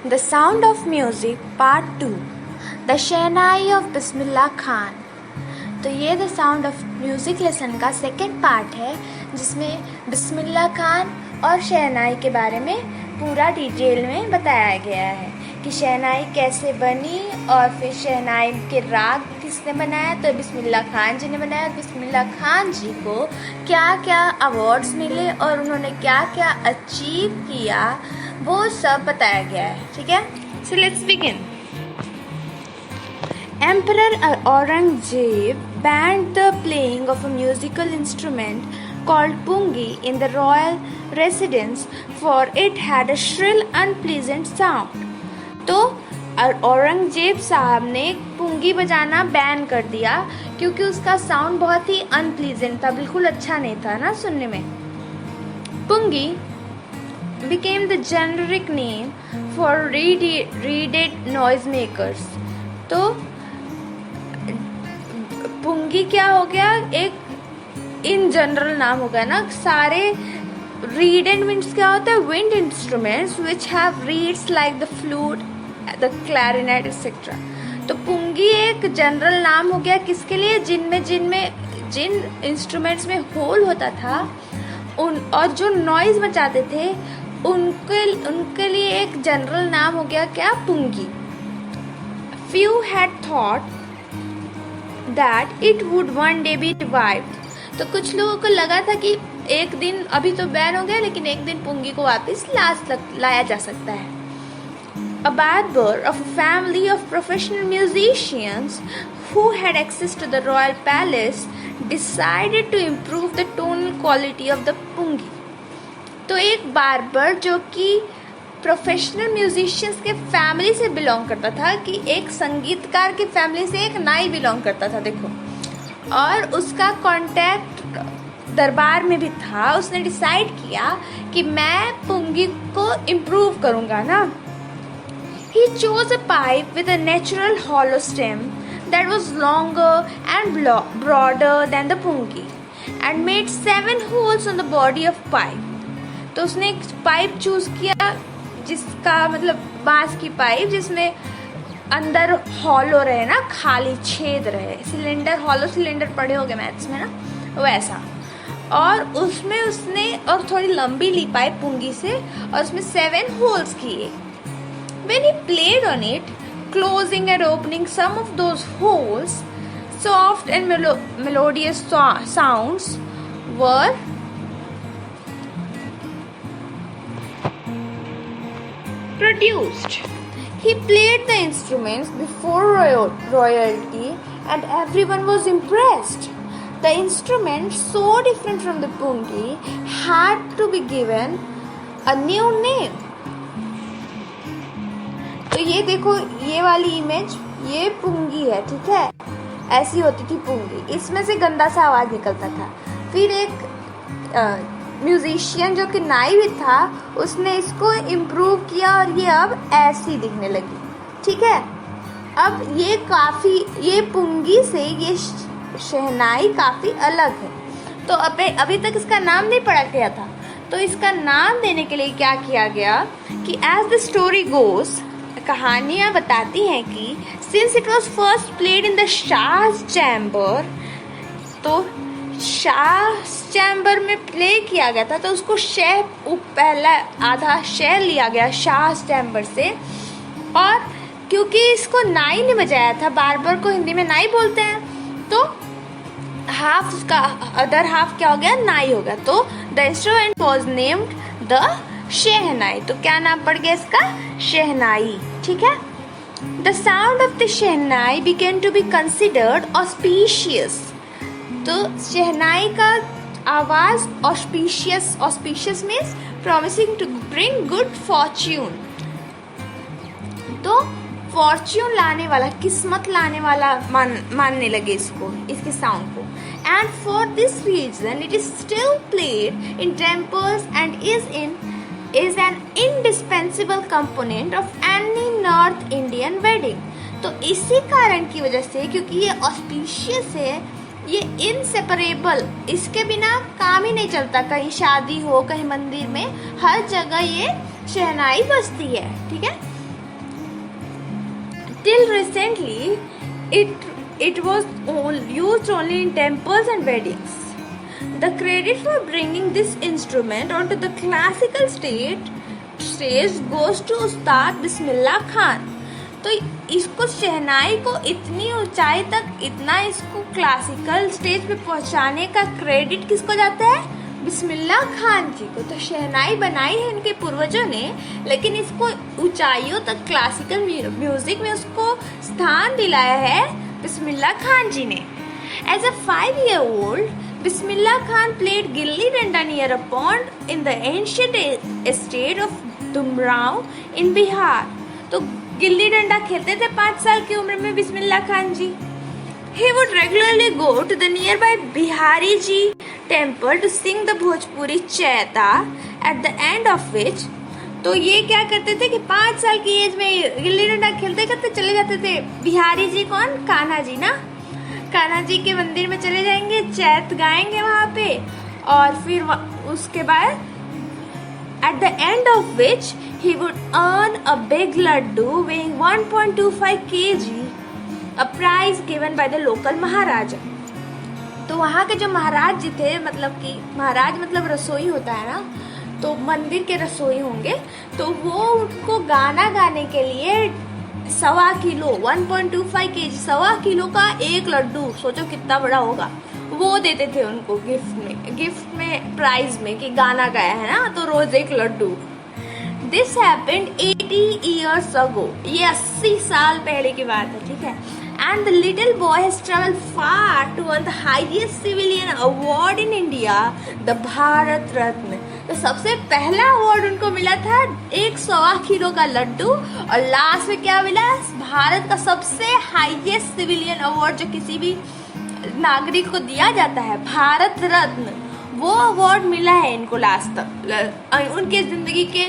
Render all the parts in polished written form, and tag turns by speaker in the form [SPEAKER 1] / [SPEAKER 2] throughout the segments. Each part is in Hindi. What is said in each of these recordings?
[SPEAKER 1] The Sound of Music Part 2 The shehnai of Bismillah Khan. तो ये the sound of music lesson का सेकेंड पार्ट है जिसमें बिस्मिल्लाह खान और शहनाई के बारे में पूरा डिटेल में बताया गया है कि शहनाई कैसे बनी और फिर शहनाई के राग किसने बनाया। तो बिस्मिल्लाह खान जी ने बनाया। बिस्मिल्लाह खान जी को क्या क्या अवार्ड्स मिले और उन्होंने क्या क्या अचीव किया वो सब बताया गया है। ठीक है, so let's begin. Emperor Aurangzeb banned the playing of a musical instrument called pungi in the royal residence for it had a shrill unpleasant sound. तो औरंगजेब साहब ने पुंगी बजाना बैन कर दिया क्योंकि उसका साउंड बहुत ही अनप्लीजेंट था, बिल्कुल अच्छा नहीं था ना सुनने में। पुंगी became the generic name for reeded noisemakers. तो पुंगी क्या हो गया, एक इन जनरल नाम हो गया ना। सारे रीडेड मीन्स क्या होता है, wind instruments which have reads like the flute, the clarinet etcetera. तो पुंगी एक जनरल नाम हो गया किसके लिए, जिन इंस्ट्रूमेंट्स में होल होता था उन और जो नॉइज मचाते थे उनके लिए एक जनरल नाम हो गया क्या, पुंगी। Few had thought that it would one day be revived. तो कुछ लोगों को लगा था कि एक दिन, अभी तो बैन हो गया लेकिन एक दिन पुंगी को वापस लाया जा सकता है। A barber of a family of professional musicians who had access to the royal palace decided to improve the tonal quality of the pungi. तो एक बार्बर जो कि प्रोफेशनल म्यूजिशियंस के फैमिली से बिलोंग करता था, कि एक संगीतकार की फैमिली से एक नाई बिलोंग करता था, देखो, और उसका कांटेक्ट दरबार में भी था। उसने डिसाइड किया कि मैं पुंगी को इम्प्रूव करूंगा ना। He chose a pipe with a natural hollow stem that was longer and broader than the pungi and made 7 holes on the body of pipe. तो उसने एक पाइप चूज किया जिसका मतलब बांस की पाइप जिसमें अंदर हॉलो रहे ना, खाली छेद रहे, सिलेंडर, हॉलो सिलेंडर पढ़े होगे मैथ्स में ना, वैसा। और उसमें उसने और थोड़ी लंबी ली पाइप पुंगी से और उसमें 7 होल्स किए। When he played on it, closing and opening some of those holes, soft and melodious sounds were produced. He played the instruments before royalty and everyone was impressed. The instrument, so different from the pungi, had to be given a new name. तो ये देखो, ये वाली इमेज, ये पुंगी है, ठीक है, ऐसी होती थी पुंगी, इसमें से गंदा सा आवाज निकलता था। फिर एक म्यूजिशियन जो कि नाई भी था उसने इसको इम्प्रूव किया और ये अब ऐसी दिखने लगी। ठीक है, अब ये पुंगी से ये शहनाई काफी अलग है। तो अभी तक इसका नाम नहीं पड़ा गया था, तो इसका नाम देने के लिए क्या किया गया कि एज द स्टोरी गोज, कहानियां बताती हैं कि since it was first played in the Shah's chamber, तो शाह चैम्बर में प्ले किया गया था, तो उसको पहला आधा शेर लिया गया शाह चैम्बर से। और क्योंकि इसको नाई ने बजाया था, बार्बर को हिंदी में नाई बोलते हैं, तो हाफ उसका अदर हाफ क्या हो गया, नाई हो गया। तो the instrument was named the shehnai. तो क्या नाम पड़ गया इसका, शहनाई। ठीक है, the sound of the shehnai began to be considered auspicious. तो शहनाई का आवाज auspicious means promising to bring good fortune. तो फॉर्च्यून लाने वाला, किस्मत लाने वाला मानने लगे इसको, इसके साउंड को। And for this reason it is still played in temples and is an indispensable component of any north Indian wedding. तो इसी कारण की वजह से, क्योंकि ये ऑस्पिशियस है, ये इनसेपरेबल, इसके बिना काम ही नहीं चलता। कहीं शादी हो, कहीं मंदिर में, हर जगह ये शहनाई बजती है। ठीक है, Till recently, it was used only in temples and weddings. The credit for bringing this instrument onto the classical stage goes to उस्ताद बिस्मिल्लाह खान. तो इसको शहनाई को इतनी ऊंचाई तक, इतना इसको क्लासिकल स्टेज पे पहुंचाने का क्रेडिट किसको जाता है? बिस्मिल्लाह खान जी को. तो शहनाई बनाई है इनके पूर्वजों ने, लेकिन इसको ऊंचाइयों तक क्लासिकल म्यूजिक में उसको स्थान दिलाया है बिस्मिल्लाह खान जी ने. As a 5-year-old, Bismillah Khan played gilli danda near a pond in the ancient estate of Dumrao in Bihar. तो गिल्ली डंडा खेलते थे 5 साल की उम्र में बिस्मिल्लाह खान जी. He would regularly go to the nearby Bihari Ji temple to sing the Bhojpuri Chaita, at the end of which, तो ये क्या करते थे कि 5 साल की एज में गिल्ली डंडा खेलते करते चले जाते थे. बिहारी जी कौन? कान्हा जी ना. कान्हा जी के मंदिर में चले जाएंगे, चैत गाएंगे वहां पे, और फिर उसके बाद at the end of which he would earn a big laddu weighing 1.25 kg, a prize given by the local Maharaja. तो वहाँ के जो महाराज जी थे, मतलब कि महाराज मतलब रसोई होता है ना, तो मंदिर के रसोई होंगे, तो वो उनको गाना गाने के लिए 1.25 किलो 1.25 kg 1.25 किलो का एक लड्डू, सोचो कितना बड़ा होगा, वो देते थे उनको गिफ्ट में प्राइज में कि गाना गाया है ना, तो रोज एक laddoo. This happened 80 years ago. ये 80 साल पहले की बात है, ठीक है. And the little boy has travelled far to earn the highest civilian award in India, the Bharat Ratna. तो सबसे पहला अवार्ड उनको मिला था 1.25 किलो का लड्डू, और लास्ट में क्या मिला? भारत का सबसे हाईएस्ट सिविलियन अवार्ड जो किसी भी नागरिक को दिया जाता है, भारत रत्न, वो अवार्ड मिला है इनको लास्ट तक, उनके जिंदगी के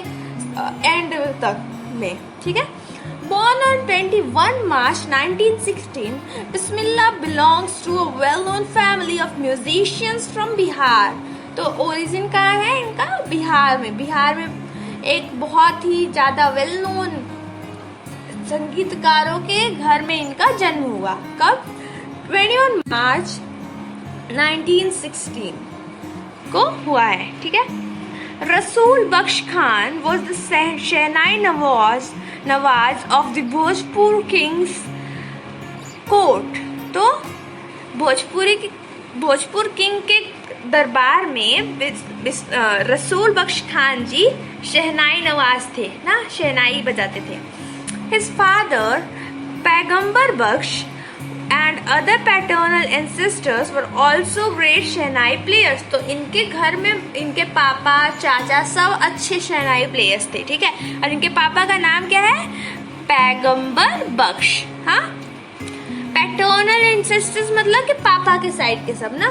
[SPEAKER 1] एंड तक में, ठीक है. Born on 21 March 1916, Bismillah belongs to a well-known family of musicians from Bihar. तो ओरिजिन कहाँ है इनका? बिहार में. बिहार में एक बहुत ही ज्यादा वेल नोन संगीतकारों के घर में इनका जन्म हुआ. कब? 21 मार्च 1916 को हुआ है, ठीक है. Rasool Bakhsh Khan was the shehnai nawaz of the Bhojpur kings court. तो भोजपुर किंग के दरबार में रसूल बख्श खान जी शहनाई नवाज थे ना, शहनाई बजाते थे. His father पैगंबर बख्श and other paternal ancestors were also great shehnai players. तो इनके घर में इनके पापा चाचा सब अच्छे शहनाई प्लेयर्स थे, ठीक है. और इनके पापा का नाम क्या है? पैगंबर बख्श. हाँ, पैटर्नल एंसेस्टर्स मतलब कि पापा के साइड के सब ना,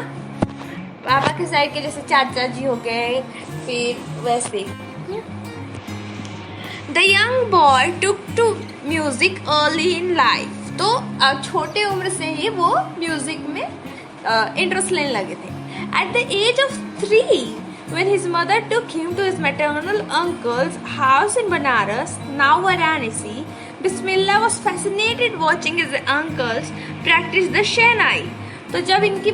[SPEAKER 1] पापा के साइड के जैसे चाचा जी हो गए, फिर वैसे. The young boy took to music early in life. तो छोटे उम्र से ही वो म्यूजिक में इंटरेस्ट लेने लगे थे. At the age of 3, when his mother took him to his maternal uncle's house in Banaras, now Varanasi, Bismillah was fascinated watching his uncles practice the शहनाई. तो जब इनके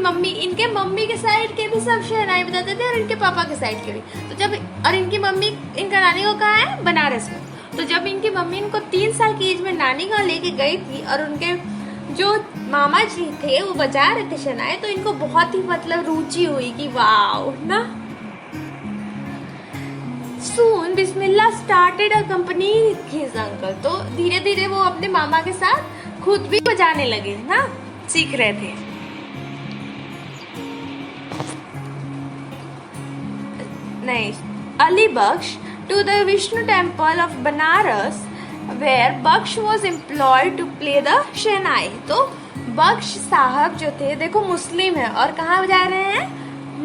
[SPEAKER 1] मम्मी के साइड के भी सब शहनाई बजाते थे, और इनके पापा के साइड के भी. तो जब, और इनकी मम्मी, इनका नानी को कहाँ है? बनारस में. तो जब इनकी मम्मी इनको 3 साल की एज में नानी गाँव लेके गई थी, और उनके जो मामा जी थे वो बजा रहे थे शहनाई, तो इनको बहुत ही मतलब रुचि हुई कि वाओ ना. Soon Bismillah started accompanying his uncle. तो धीरे धीरे वो अपने मामा के साथ खुद भी बजाने लगे ना, सीख रहे थे. नहीं, Ali Baksh to the Vishnu temple of Banaras, where Baksh was employed to play the शहनाई. तो बख्श साहब जो थे, देखो मुस्लिम है, और कहाँ जा रहे हैं?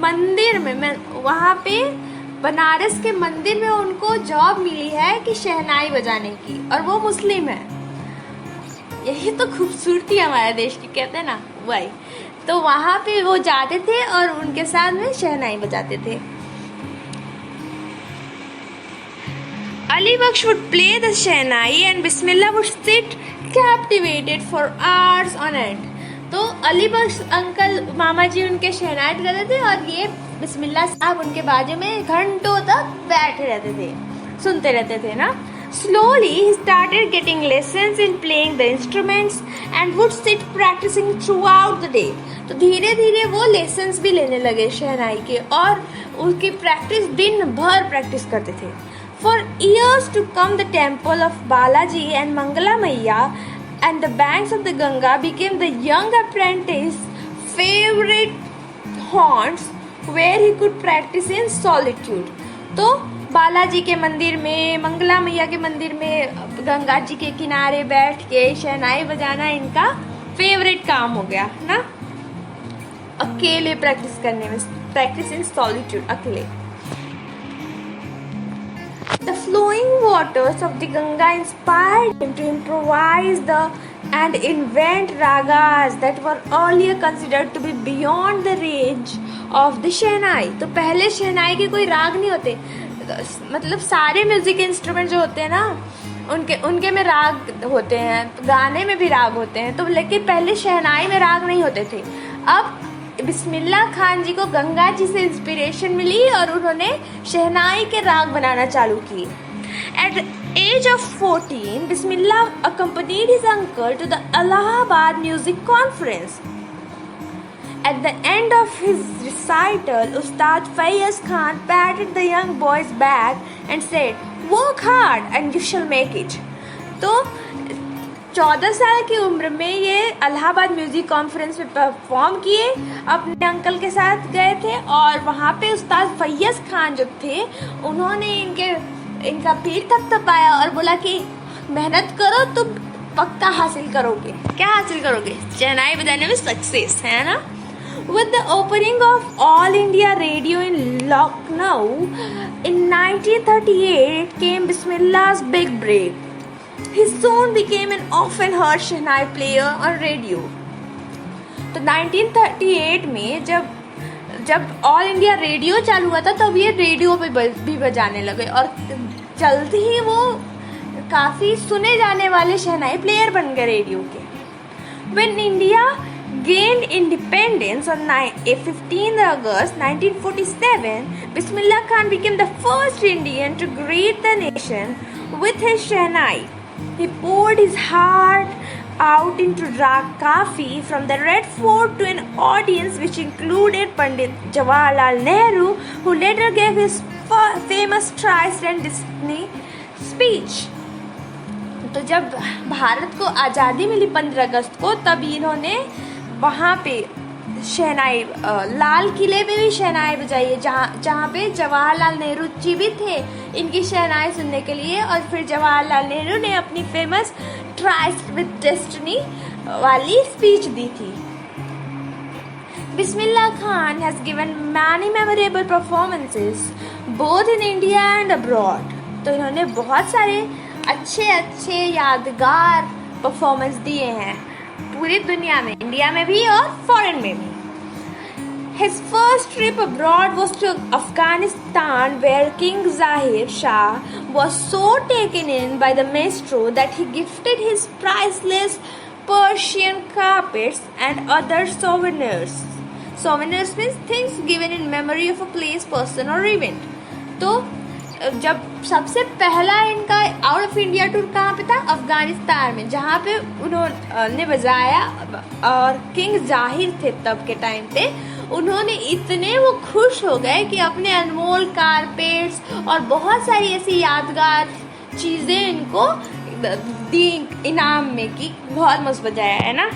[SPEAKER 1] मंदिर में. वहाँ पे बनारस के मंदिर में उनको जॉब मिली है कि शहनाई बजाने की, और वो मुस्लिम है. यही तो खूबसूरती हमारे देश की, कहते हैं ना, वही. तो वहाँ पे वो जाते थे और उनके साथ में शहनाई बजाते थे. Ali Baksh would play the shehnai and Bismillah would sit captivated for hours on end. तो अली बख्श अंकल मामा जी उनके शहनाई करते थे और ये बिस्मिल्लाह साहब उनके बाजू में घंटों तक बैठे रहते थे, सुनते रहते थे ना. Slowly he started getting lessons in playing the instruments and would sit practicing throughout the day. तो धीरे धीरे वो लेसन्स भी लेने लगे शहनाई के और उसकी प्रैक्टिस दिन भर प्रैक्टिस करते थे. For years to come, the temple of Balaji and Mangala Maiya and the banks of the Ganga became the young apprentice's favorite haunts where he could practice in solitude. तो बालाजी के मंदिर में, मंगला मैया के मंदिर में, गंगा जी के किनारे बैठ के शहनाई बजाना इनका फेवरेट काम हो गया ना, अकेले प्रैक्टिस करने में. प्रैक्टिस इन सॉलिट्यूड, अकेले. The flowing waters of the Ganga inspired him to improvise and invent ragas that were earlier considered to be beyond the range of the शहनाई. तो पहले शहनाई के कोई राग नहीं होते, मतलब सारे म्यूजिक इंस्ट्रूमेंट जो होते हैं ना उनके में राग होते हैं, गाने में भी राग होते हैं. तो लेकिन पहले शहनाई में राग नहीं होते थे. अब बिस्मिल्लाह खान जी को गंगा जी से इंस्पिरेशन मिली और उन्होंने शहनाई के राग बनाना चालू किए. At the age of 14, Bismillah accompanied his uncle to the Allahabad Music Conference. At the end of his recital, Ustad Fayaz Khan patted the young boy's back and said, "Work hard and you shall make it." तो 14 साल की उम्र में ये इलाहाबाद म्यूजिक कॉन्फ्रेंस में परफॉर्म किए, अपने अंकल के साथ गए थे और वहाँ पे उस्ताद फैयज़ खान जो थे उन्होंने इनका पीठ थपथपाया और बोला कि मेहनत करो तो पक्का हासिल करोगे. क्या हासिल करोगे? शहनाई बजाने में सक्सेस, है ना. With the opening of All India Radio in Lucknow in 1938 came Bismillah's big break. He soon became an often heard shehnai player on radio. तो 1938 में जब ऑल इंडिया रेडियो चालू हुआ था तब ये रेडियो पे भी बजाने लगे और जल्दी ही वो काफ़ी सुने जाने वाले शहनाई प्लेयर बन गए रेडियो के. When India gained independence on 15 August 1947, Bismillah Khan became the first Indian to greet the nation with his shehnai. He poured his heart out into Rag Kafi from the Red Fort to an audience which included Pandit Jawaharlal Nehru, who later gave his famous Tri-Strand Disney speech. तो जब भारत को आज़ादी मिली 15 अगस्त को, तब इन्होंने वहाँ पे शहनाई, लाल किले पे भी शहनाई बजाई है, जहाँ पे जवाहरलाल नेहरू जी भी थे इनकी शहनाई सुनने के लिए. और फिर जवाहरलाल नेहरू ने अपनी फेमस ट्राई विद डेस्टिनी वाली स्पीच दी थी. Bismillah Khan has given many memorable performances both in India and abroad. तो इन्होंने बहुत सारे अच्छे यादगार परफॉर्मेंस दिए हैं पूरी दुनिया में, इंडिया में भी और फॉरेन में भी. His first trip abroad was to Afghanistan, where King Zahir Shah was so taken in by the maestro that he gifted his priceless Persian carpets and other souvenirs. Souvenirs means things given in memory of a place, person or event. तो जब सबसे पहला इनका आउट ऑफ इंडिया टूर कहाँ पे था? अफगानिस्तान में, जहाँ पे उन्होंने बजाया. और किंग जाहिर थे तब के टाइम पे. उन्होंने इतने वो खुश हो गए कि अपने अनमोल कारपेट्स और बहुत सारी ऐसी यादगार चीज़ें इनको दी इनाम में कि बहुत मस्त बजाया है ना.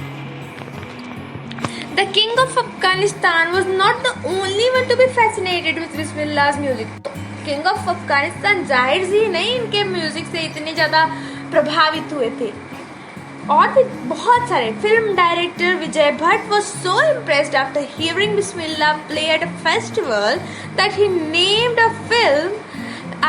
[SPEAKER 1] The king of Afghanistan was not the only one to be fascinated with Bismillah's music. King of Afghanistan जाहिर जी नहीं इनके म्यूजिक से इतने ज़्यादा प्रभावित हुए थे, और भी बहुत सारे. Film director Vijay Bhatt was so impressed after hearing Bismillah play at a festival that he named a film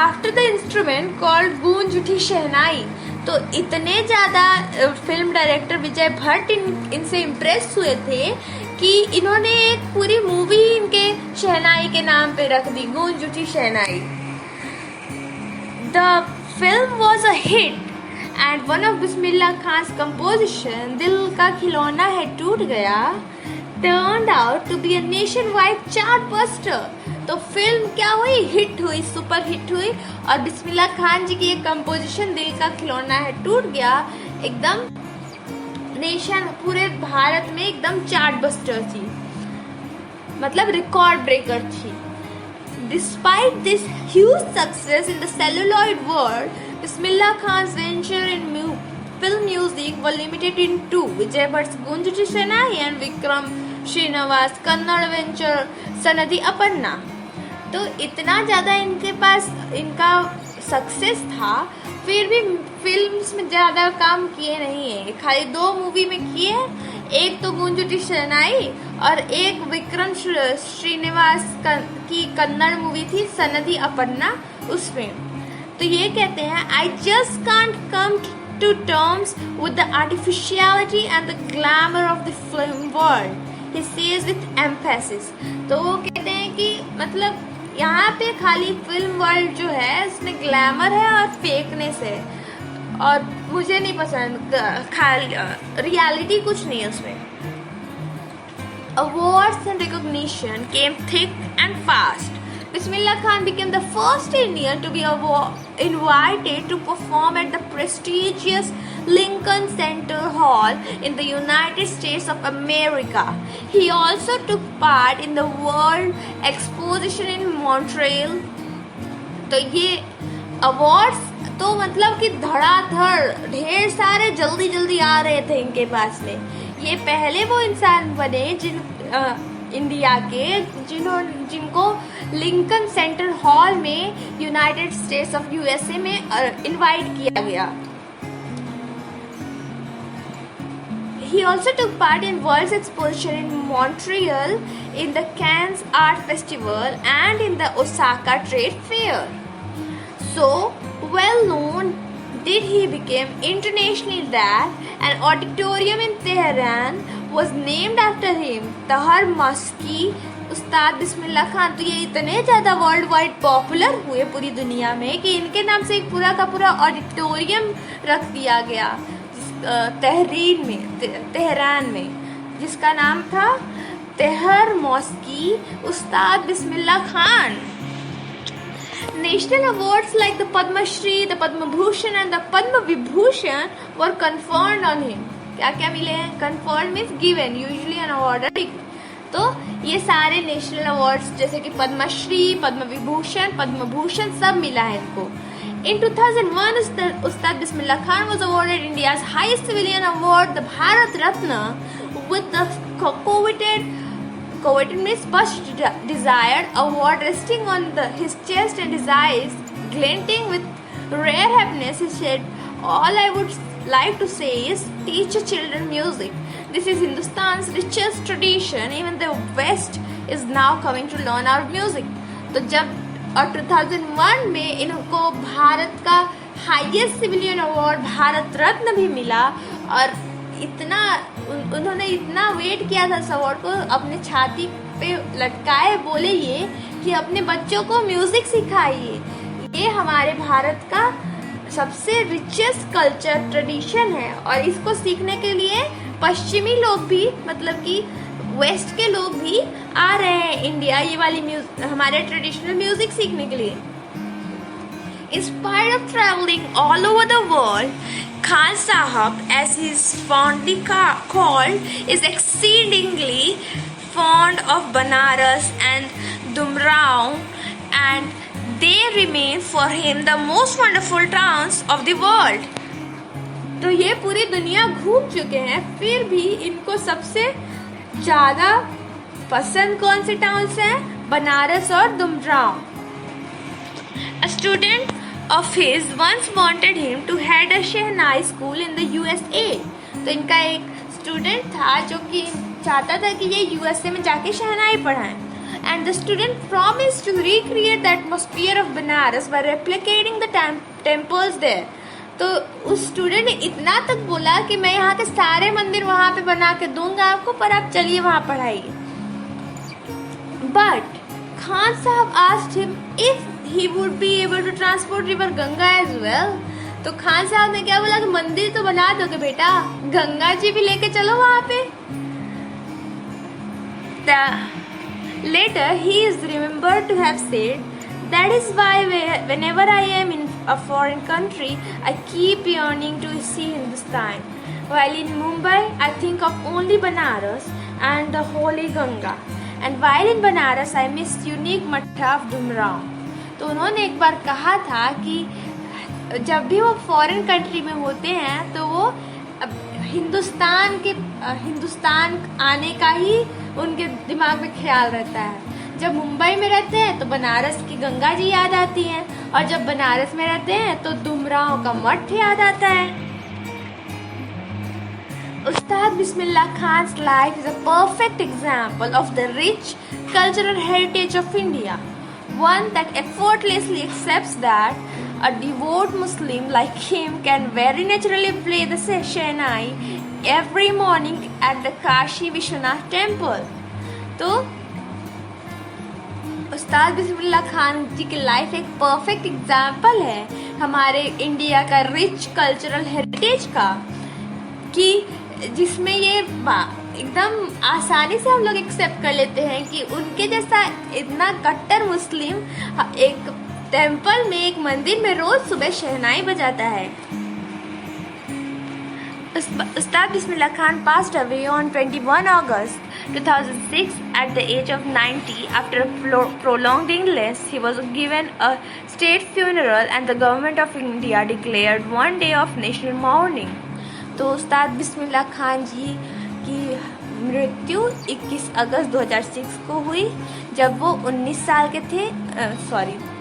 [SPEAKER 1] after the instrument called गूंज उठी शहनाई. तो इतने ज़्यादा फिल्म डायरेक्टर विजय भट्ट इनसे इम्प्रेस हुए थे कि इन्होंने एक पूरी मूवी इनके शहनाई के नाम पे रख दी, गूंज उठी शहनाई. The film was a hit and one of Bismillah Khan's composition, Dil Ka Khilona Hai Toot Gaya, turned out to be a nationwide chartbuster. तो फिल्म क्या हुई, हिट हुई, सुपर हिट हुई, और बिस्मिल्लाह खान जी की एक कंपोजिशन दिल का खिलौना है टूट गया एकदम नेशन, पूरे भारत में एकदम चार्टबस्टर थी, मतलब रिकॉर्ड ब्रेकर थी. Despite this huge success in the celluloid world, Bismillah Khan's venture in film music were limited in two: Vijay Bhatt's Gunjati Shenai and Vikram Srinivas Kannada venture Sanadi Aparna. तो इतना ज़्यादा इनके पास इनका सक्सेस था, फिर भी फिल्म्स में ज़्यादा काम किए नहीं है. खाली 2 मूवी में किए, एक तो गुंजुटी शरनाई और एक विक्रम श्रीनिवास की कन्नड़ मूवी थी सनदी अपर्णा, उसमें. तो ये कहते हैं, I just can't come to terms with the artificiality and the glamour of the film world, he says with emphasis. तो वो कहते हैं कि मतलब यहाँ पे खाली फिल्म वर्ल्ड जो है उसमें ग्लैमर है और फेकनेस है, और मुझे नहीं पसंद, खाली रियलिटी कुछ नहीं है उसमें. Awards and recognition came thick and fast. Bismillah Khan became the first Indian to be invited to perform at the prestigious Lincoln Center Hall in the United States of America. He also took part in the World Exposition in Montreal. तो ये awards तो मतलब कि धड़ाधड़ ढेर सारे जल्दी जल्दी आ रहे थे इनके पास में. ये पहले वो इंसान बने जिन इंडिया के जिनको लिंकन सेंटर हॉल में यूनाइटेड स्टेट्स ऑफ यूएसए में इनवाइट किया गया. He also took part in World's Exposition in Montreal, in the Cannes Art Festival, and in the Osaka Trade Fair. So well known did he became internationally that an auditorium in Tehran was named after him, Tahar Mosque, उस्ताद बिस्मिल्लाह खान. तो ये इतने ज़्यादा वर्ल्ड वाइड पॉपुलर हुए पूरी दुनिया में कि इनके नाम से एक पूरा का पूरा ऑडिटोरियम रख दिया गया तेहरान में, जिसका नाम था तेहर मॉस्की उस्ताद Bismillah Khan. National awards like the Padma Shri, the Padma Bhushan and the Padma Vibhushan were conferred on him. क्या क्या मिले हैं? Conferred means given, usually an award. तो ये सारे नेशनल अवार्ड्स जैसे कि पद्मा श्री, पद्म विभूषण, पद्म भूषण सब मिला है इनको. In 2001, Ustad Bismillah Khan was awarded India's highest civilian award, the Bharat Ratna, with the coveted means much desired award resting on his chest and his eyes glinting with rare happiness. He said, all I would like to say is teach your children music. This is Hindustan's richest tradition. Even the West is now coming to learn our music. तो जब और 2001 में इनको भारत का highest civilian award Bharat Ratna भी मिला, और इतना उन्होंने इतना वेट किया था इस अवार्ड को, अपने छाती पे लटकाए, बोले ये कि अपने बच्चों को म्यूजिक सिखाइए. ये हमारे भारत का सबसे रिचेस्ट कल्चर ट्रेडिशन है, और इसको सीखने के लिए पश्चिमी लोग भी, मतलब कि वेस्ट के लोग भी आ रहे हैं इंडिया ये वाली हमारे ट्रेडिशनल म्यूजिक सीखने के लिए. In spite of traveling all over the world, Khan Sahab, as he is fondly called, is exceedingly fond of Banaras and Dumraon, and they remain for him the most wonderful towns of the world. तो ये पूरी दुनिया घूम चुके हैं, फिर भी इनको सबसे ज़्यादा पसंद कौन से टाउन्स हैं? बनारस और Dumraon. A student of his once wanted him to head a Shehnai school in the USA. तो इनका एक स्टूडेंट था जो कि चाहता था कि ये यूएसए में जाके शहनाई पढ़ाएं. And the student promised to recreate the atmosphere of Banaras by replicating the temples there. तो उस स्टूडेंट ने इतना तक बोला कि मैं यहाँ के सारे मंदिर वहाँ पे बना के दूंगा आपको, पर आप चलिए वहाँ पढ़ाइए. But Khan Sahab asked him if he would be able to transport river Ganga as well. तो खान साहब ने क्या बोला कि मंदिर तो बना दोगे बेटा, गंगा जी भी लेके चलो वहां पे। Later he is remembered to have said, that is why whenever I am in a foreign country I keep yearning to see Hindustan. While in Mumbai I think of only Banaras and the holy Ganga, and while in Banaras I miss unique matha of Dumrao. तो उन्होंने एक बार कहा था कि जब भी वो फॉरेन कंट्री में होते हैं तो वो हिंदुस्तान आने का ही उनके दिमाग में ख्याल रहता है। जब मुंबई में रहते हैं तो बनारस की गंगा जी याद आती हैं, और जब बनारस में रहते हैं तो डुमरांव का मठ याद आता है। Ustad Bismillah Khan's life is a perfect example of the rich cultural heritage of India, one that effortlessly accepts that a devout Muslim like him can very naturally play the Shehnai every morning at the Kashi Vishwanath temple. तो उस्ताद बिस्मिल्लाह खान जी की लाइफ एक परफेक्ट एग्जाम्पल है हमारे इंडिया का रिच कल्चरल हेरिटेज का, कि जिसमें ये एकदम आसानी से हम लोग एक्सेप्ट कर लेते हैं कि उनके जैसा इतना कट्टर मुस्लिम एक टेम्पल में, एक मंदिर में रोज सुबह शहनाई बजाता है। Ustad Bismillah Khan passed away on 21 August 2006 at the age of 90 after a prolonged illness. He was given a state funeral and the government of India declared one day of national mourning. तो उस्ताद बिस्मिल्लाह खान जी की मृत्यु 21 अगस्त 2006 को हुई जब वो 19 साल के थे,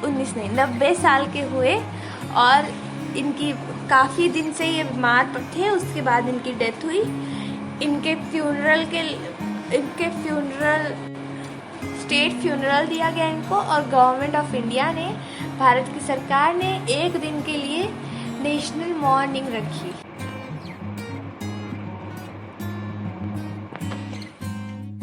[SPEAKER 1] 90 साल के हुए, और इनकी काफ़ी दिन से ये बीमार थे। उसके बाद इनकी डेथ हुई। इनके फ्यूनरल स्टेट फ्यूनरल दिया गया इनको, और गवर्नमेंट ऑफ इंडिया ने, भारत की सरकार ने एक दिन के लिए नेशनल मॉर्निंग रखी।